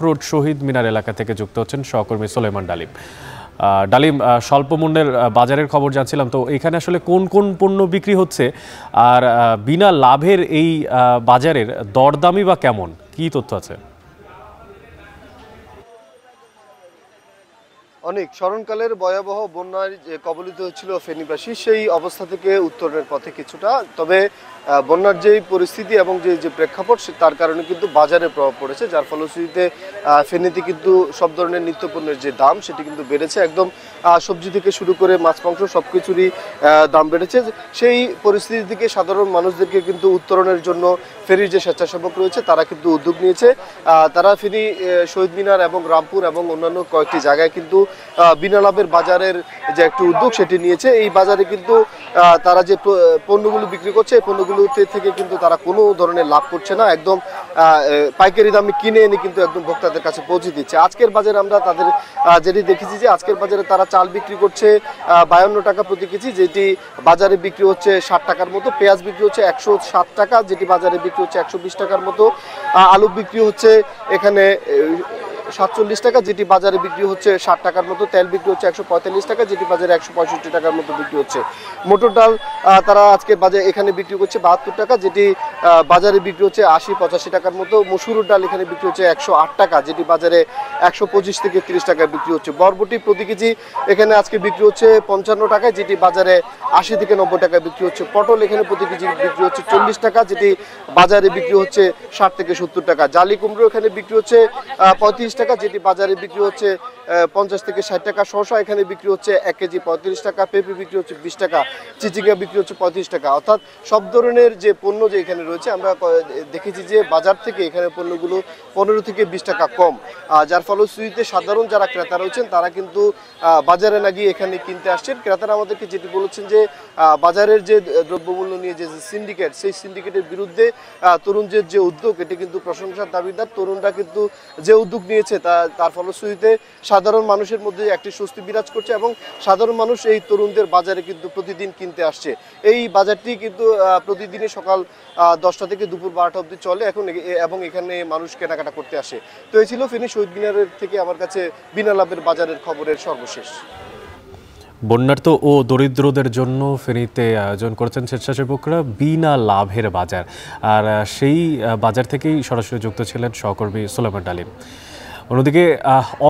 Road শহীদ মিনার এলাকা থেকে যুক্ত হচ্ছেন সহকর্মী সোলেমান ডালিম। ডালিম, স্বল্প মূল্যের বাজারের খবর জানছিলাম, তো এখানে আসলে কোন কোন পণ্য বিক্রি হচ্ছে আর বিনা লাভের এই বাজারের দরদামই বা কেমন, কি তথ্য আছে? অনেক স্মরণকালের ভয়াবহ বন্যায় যে কবলিত হয়েছিল ফেনীবাসী, সেই অবস্থা থেকে উত্তরণের পথে কিছুটা। তবে বন্যার যেই পরিস্থিতি এবং যে প্রেক্ষাপট, তার কারণে কিন্তু বাজারে প্রভাব পড়েছে, যার ফলশ্রুতিতে ফেনীতে কিন্তু সব ধরনের নিত্যপণ্যের যে দাম সেটি কিন্তু বেড়েছে। একদম সবজি থেকে শুরু করে মাছ মাংস সব কিছুরই দাম বেড়েছে। সেই পরিস্থিতি থেকে সাধারণ মানুষদেরকে কিন্তু উত্তরণের জন্য ফেনীর যে স্বেচ্ছাসেবক রয়েছে তারা কিন্তু উদ্যোগ নিয়েছে। তারা ফেনী শহীদ মিনার এবং রামপুর এবং অন্যান্য কয়েকটি জায়গায় কিন্তু বিনা লাভের বাজারের যে একটি উদ্যোগ সেটি নিয়েছে। এই বাজারে কিন্তু তারা যে পণ্যগুলো বিক্রি করছে, এই পণ্যগুলোতে থেকে কিন্তু তারা কোনো ধরনের লাভ করছে না, একদম পাইকারি দামে কিনে এনে কিন্তু একদম ভোক্তাদের কাছে পৌঁছে দিচ্ছে। আজকের বাজারে আমরা তাদের যেটি দেখেছি যে আজকের বাজারে তারা চাল বিক্রি করছে 52 টাকা প্রতি কেজি, যেটি বাজারে বিক্রি হচ্ছে 60 টাকার মতো। পেঁয়াজ বিক্রি হচ্ছে 107 টাকা, যেটি বাজারে বিক্রি হচ্ছে 120 টাকার মতো। আলু বিক্রি হচ্ছে এখানে 47 টাকা, যেটি বাজারে বিক্রি হচ্ছে 60 টাকার মতো। তেল বিক্রি হচ্ছে 145 টাকা, যেটি বাজারে 165 টাকার মতো বিক্রি হচ্ছে। মটর ডাল তারা আজকে বাজারে এখানে বিক্রি করছে 72 টাকা, যেটি বাজারে বিক্রি হচ্ছে 80-85 টাকার মতো। মসুরের ডাল এখানে বিক্রি হচ্ছে 108 টাকা, যেটি বাজারে 125 থেকে 30 টাকায় বিক্রি হচ্ছে। বরবটি প্রতি কেজি এখানে আজকে বিক্রি হচ্ছে 55 টাকায়, যেটি বাজারে 80 থেকে 90 টাকায় বিক্রি হচ্ছে। পটল এখানে প্রতি কেজি বিক্রি হচ্ছে 40 টাকা, যেটি বাজারে বিক্রি হচ্ছে 60 থেকে 70 টাকা। জালি কুমড়ো এখানে বিক্রি হচ্ছে 35 টাকা, যেটি বাজারে বিক্রি হচ্ছে 50 থেকে 60 টাকা। শসা এখানে বিক্রি হচ্ছে 1 কেজি 35 টাকা। পেঁপে বিক্রি হচ্ছে 20 টাকা। চিচিঙ্গা বিক্রি হচ্ছে 35 টাকা। অর্থাৎ সব ধরনের যে পণ্য যে এখানে রয়েছে, আমরা দেখেছি যে বাজার থেকে এখানে পণ্যগুলো 15 থেকে 20 টাকা কম, যার ফলশ্রুতিতে সাধারণ যারা ক্রেতা রয়েছেন তারা কিন্তু বাজারে না গিয়ে এখানে কিনতে আসছেন। ক্রেতারা আমাদেরকে যেটি বলেছেন যে বাজারের যে দ্রব্যমূল্য নিয়ে যে সিন্ডিকেট, সেই সিন্ডিকেটের বিরুদ্ধে তরুণদের যে উদ্যোগ, এটি কিন্তু প্রশংসার দাবিদার। তরুণরা কিন্তু যে উদ্যোগ নিয়েছে তার ফলশ্রুতিতে সাধারণ মানুষের মধ্যে একটি স্বস্তি বিরাজ করছে এবং সাধারণ মানুষ এই তরুণদের বাজারে কিন্তু প্রতিদিন কিনতে আসছে। এই বাজারটি কিন্তু প্রতিদিনই সকাল 10টা থেকে দুপুর 12টা অবধি চলে এবং এখানে মানুষ কেনাকাটা করতে আসে। তো এই ছিল ফেনী শহীদ মিনারের থেকে আমার কাছে বিনা লাভের বাজারের খবরের সর্বশেষ। বন্যার্ত ও দরিদ্রদের জন্য ফেনীতে আয়োজন করেছেন স্বেচ্ছাসেবকরা বিনা লাভের বাজার, আর সেই বাজার থেকেই সরাসরি যুক্ত ছিলেন সহকর্মী সোলেমান ডালিম। অন্যদিকে